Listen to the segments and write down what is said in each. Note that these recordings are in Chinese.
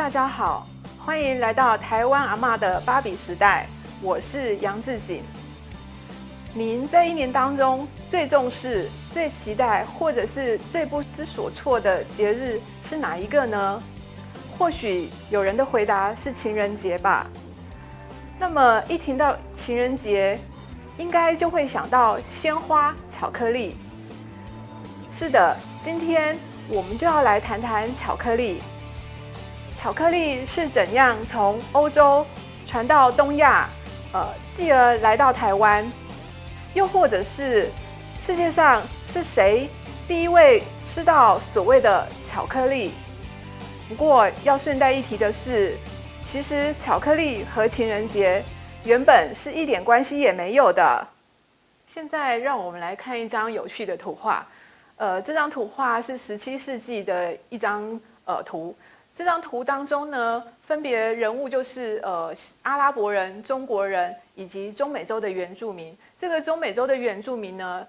大家好，欢迎来到台湾阿嬷的芭比时代，我是杨志锦。您在一年当中最重视、最期待，或者是最不知所措的节日是哪一个呢？或许有人的回答是情人节吧。那么一听到情人节，应该就会想到鲜花、巧克力。是的，今天我们就要来谈谈巧克力。巧克力是怎样从欧洲传到东亚，继而来到台湾？又或者是世界上是谁第一位吃到所谓的巧克力？不过要顺带一提的是，其实巧克力和情人节原本是一点关系也没有的。现在让我们来看一张有趣的图画。这张图画是17世纪的一张图。这张图当中呢，分别人物就是阿拉伯人、中国人以及中美洲的原住民。这个中美洲的原住民呢，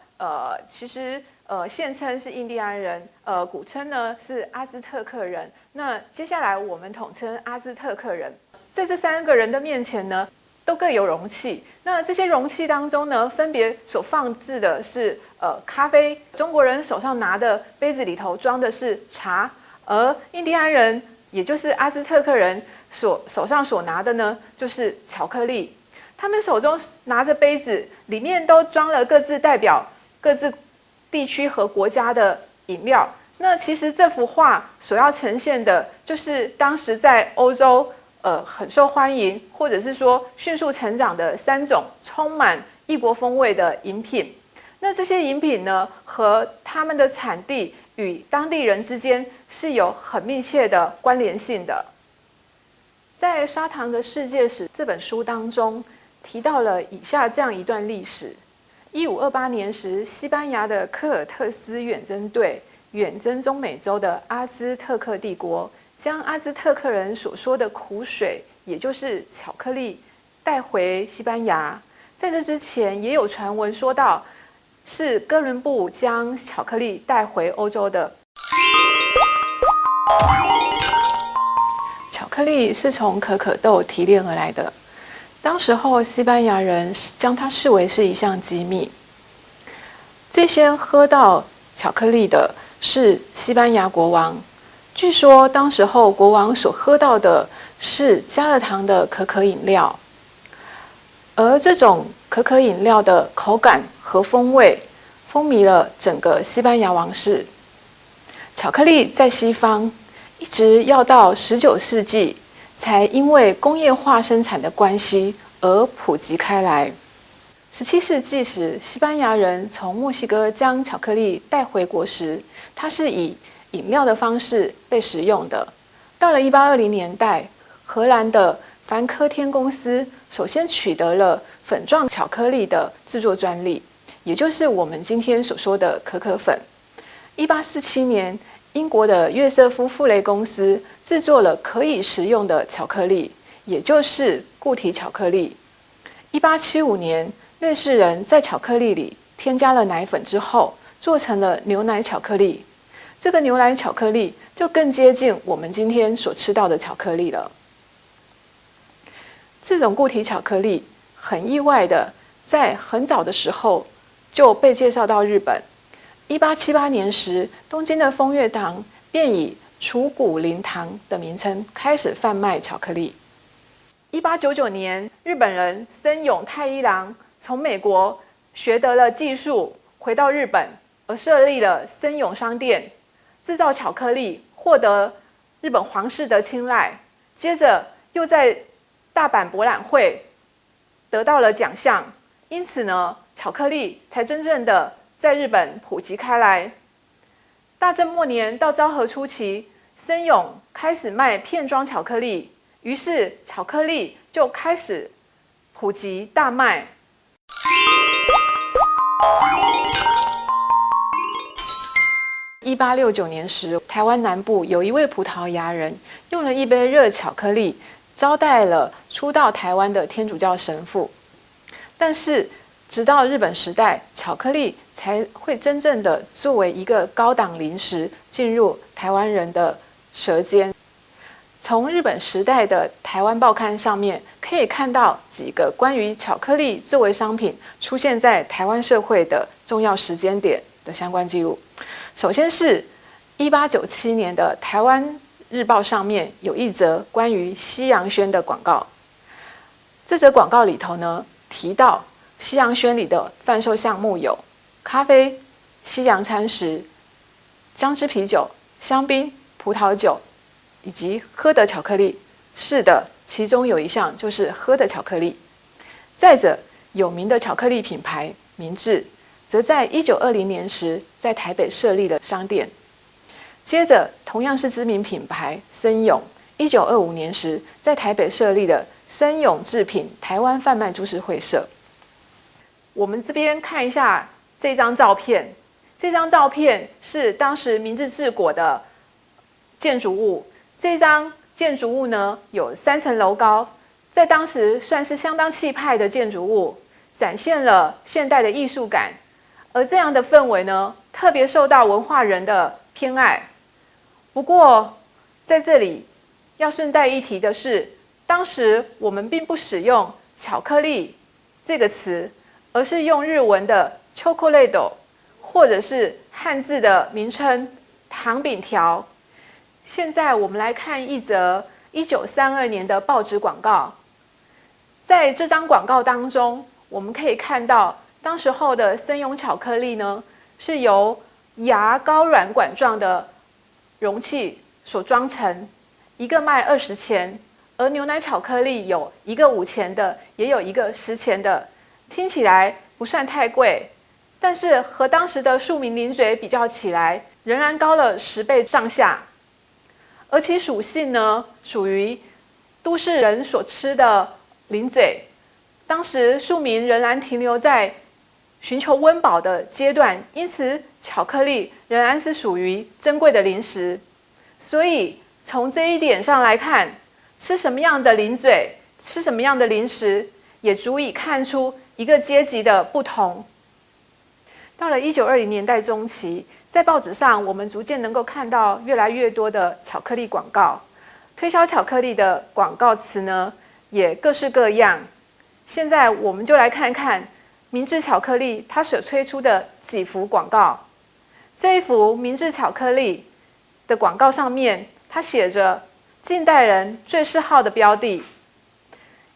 其实现称是印第安人，古称呢是阿兹特克人。那接下来我们统称阿兹特克人。在这3个人的面前呢，都各有容器。那这些容器当中呢，分别所放置的是咖啡。中国人手上拿的杯子里头装的是茶，而印第安人，也就是阿兹特克人手上所拿的呢，就是巧克力。他们手中拿着杯子，里面都装了各自代表各自地区和国家的饮料。那其实这幅画所要呈现的，就是当时在欧洲很受欢迎，或者是说迅速成长的3种充满异国风味的饮品。那这些饮品呢，和他们的产地与当地人之间是有很密切的关联性的。在《砂糖的世界史》这本书当中，提到了以下这样一段历史：1528年时，西班牙的科尔特斯远征队远征中美洲的阿兹特克帝国，将阿兹特克人所说的苦水，也就是巧克力，带回西班牙。在这之前，也有传闻说到，是哥伦布将巧克力带回欧洲的。巧克力是从可可豆提炼而来的，当时候西班牙人将它视为是一项机密。最先喝到巧克力的是西班牙国王，据说当时候国王所喝到的是加了糖的可可饮料，而这种可可饮料的口感和风味风靡了整个西班牙王室。巧克力在西方一直要到19世纪才因为工业化生产的关系而普及开来。17世纪时，西班牙人从墨西哥将巧克力带回国时，它是以饮料的方式被食用的。到了1820年代，荷兰的凡科天公司首先取得了粉状巧克力的制作专利，也就是我们今天所说的可可粉。1847年，英国的约瑟夫·傅雷公司制作了可以食用的巧克力，也就是固体巧克力。1875年，瑞士人在巧克力里添加了奶粉之后，做成了牛奶巧克力。这个牛奶巧克力就更接近我们今天所吃到的巧克力了。这种固体巧克力很意外的，在很早的时候就被介绍到日本。1878年时，东京的风月堂便以楚谷林堂的名称开始贩卖巧克力。1899年，日本人森永太一郎从美国学得了技术，回到日本，而设立了森永商店，制造巧克力，获得日本皇室的青睐。接着又在大阪博览会得到了奖项，因此呢，巧克力才真正的在日本普及开来。大正末年到昭和初期，森永开始卖片装巧克力，于是巧克力就开始普及大卖。1869年时，台湾南部有一位葡萄牙人用了一杯热巧克力招待了初到台湾的天主教神父，但是直到日本时代，巧克力才会真正的作为一个高档零食进入台湾人的舌尖。从日本时代的台湾报刊上面可以看到几个关于巧克力作为商品出现在台湾社会的重要时间点的相关记录。首先是1897年的台湾日报上面有一则关于西洋轩的广告。这则广告里头呢，提到西洋轩里的贩售项目有咖啡、西洋餐食、姜汁啤酒、香槟、葡萄酒以及喝的巧克力。是的，其中有一项就是喝的巧克力。再者，有名的巧克力品牌明治则在1920年时在台北设立了商店。接着，同样是知名品牌森永1925年时在台北设立了森永制品台湾贩卖株式会社。我们这边看一下这张照片，这张照片是当时明治治国的建筑物。这张建筑物呢有3层楼高，在当时算是相当气派的建筑物，展现了现代的艺术感。而这样的氛围呢，特别受到文化人的偏爱。不过，在这里要顺带一提的是，当时我们并不使用巧克力这个词，而是用日文的 chocolate 或者是汉字的名称糖饼条。现在我们来看一则1932年的报纸广告。在这张广告当中，我们可以看到当时候的森永巧克力呢，是由牙膏软管状的容器所装成，一个卖20钱，而牛奶巧克力有一个5钱的，也有一个10钱的，听起来不算太贵，但是和当时的庶民零嘴比较起来，仍然高了10倍上下。而其属性呢，属于都市人所吃的零嘴，当时庶民仍然停留在寻求温饱的阶段，因此巧克力仍然是属于珍贵的零食。所以从这一点上来看，吃什么样的零嘴，吃什么样的零食，也足以看出一个阶级的不同。到了1920年代中期，在报纸上我们逐渐能够看到越来越多的巧克力广告，推销巧克力的广告词呢也各式各样。现在我们就来看看明治巧克力它所推出的几幅广告。这一幅明治巧克力的广告上面，它写着近代人最嗜好的标的。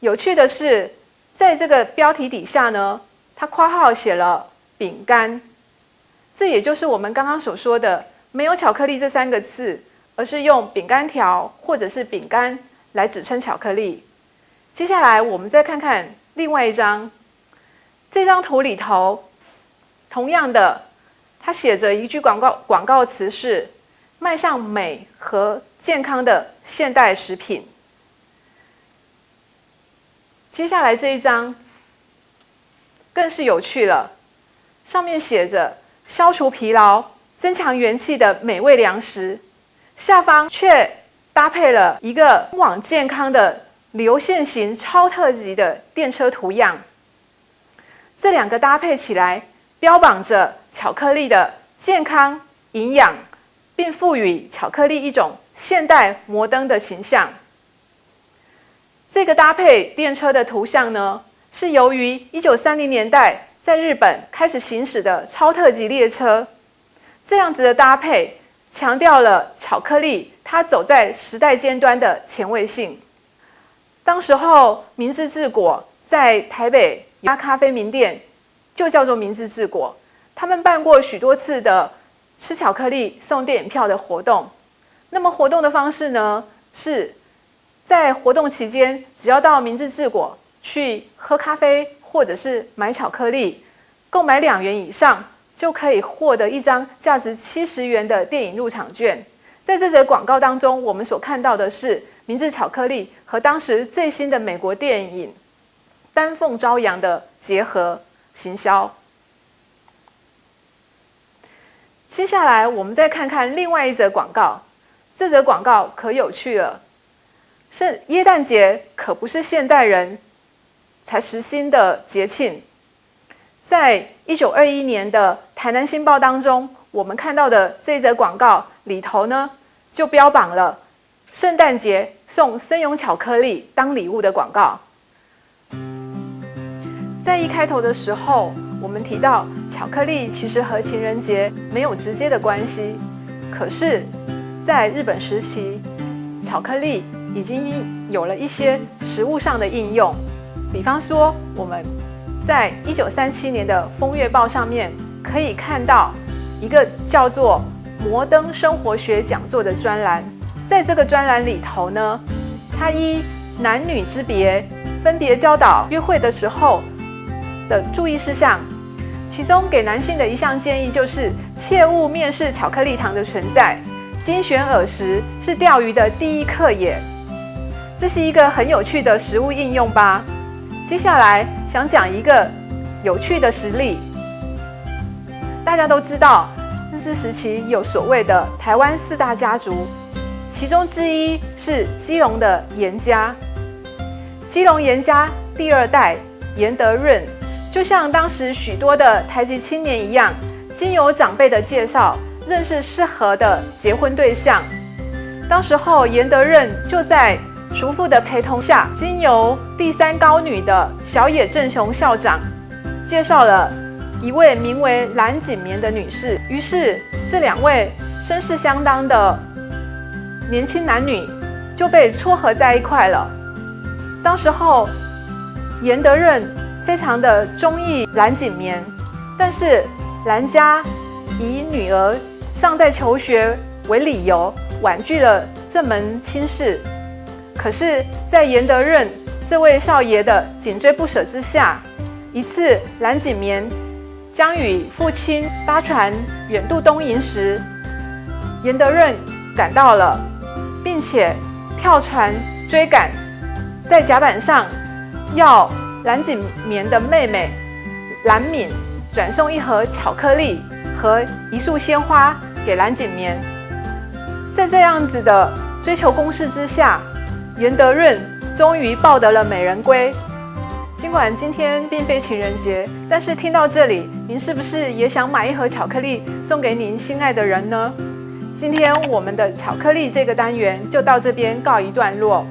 有趣的是，在这个标题底下呢，它括号写了饼干，这也就是我们刚刚所说的没有巧克力这3个字，而是用饼干条或者是饼干来指称巧克力。接下来我们再看看另外一张，这张图里头同样的，它写着一句广告词是迈向美和健康的现代食品。接下来这一张更是有趣了，上面写着消除疲劳、增强元气的美味粮食，下方却搭配了一个通往健康的流线型超特级的电车图样。这2个搭配起来，标榜着巧克力的健康、营养，并赋予巧克力一种现代摩登的形象。这个搭配电车的图像呢，是由于1930年代在日本开始行驶的超特急列车。这样子的搭配强调了巧克力它走在时代尖端的前卫性。当时候明治治国在台北有家咖啡名店就叫做明治治国，他们办过许多次的吃巧克力送电影票的活动。那么活动的方式呢，是在活动期间，只要到明治治国去喝咖啡或者是买巧克力，购买2元以上就可以获得一张价值70元的电影入场券。在这则广告当中，我们所看到的是明治巧克力和当时最新的美国电影丹凤朝阳的结合行销。接下来我们再看看另外一则广告，这则广告可有趣了。是耶诞节可不是现代人才实行的节庆。在1921年的台南新报当中，我们看到的这则广告里头呢，就标榜了圣诞节送森永巧克力当礼物的广告。在一开头的时候，我们提到巧克力其实和情人节没有直接的关系，可是，在日本时期，巧克力已经有了一些食物上的应用。比方说，我们在1937年的《风月报》上面可以看到一个叫做《摩登生活学讲座》的专栏。在这个专栏里头呢，它依男女之别，分别教导约会的时候的注意事项。其中给男性的一项建议就是切勿蔑视巧克力糖的存在，精选饵食是钓鱼的第一课也。这是一个很有趣的实物应用吧。接下来想讲一个有趣的实例。大家都知道，日治时期有所谓的台湾4大家族，其中之一是基隆的严家。基隆严家第2代严德润，就像当时许多的台籍青年一样，经由长辈的介绍，认识适合的结婚对象。当时候，严德润就在叔父的陪同下，经由第3高女的小野正雄校长介绍了一位名为蓝景绵的女士。于是，这2位身世相当的年轻男女就被撮合在一块了。当时候，严德润非常的中意蓝景绵，但是蓝家以女儿尚在求学为理由，婉拒了这门亲事。可是，在严德润这位少爷的紧追不舍之下，一次蓝景绵将与父亲搭船远渡东瀛时，严德润赶到了，并且跳船追赶，在甲板上要蓝景绵的妹妹蓝敏转送一盒巧克力和一束鲜花给蓝景绵。在这样子的追求攻势之下，严德润终于抱得了美人归。尽管今天并非情人节，但是听到这里，您是不是也想买一盒巧克力送给您心爱的人呢？今天我们的巧克力这个单元就到这边告一段落。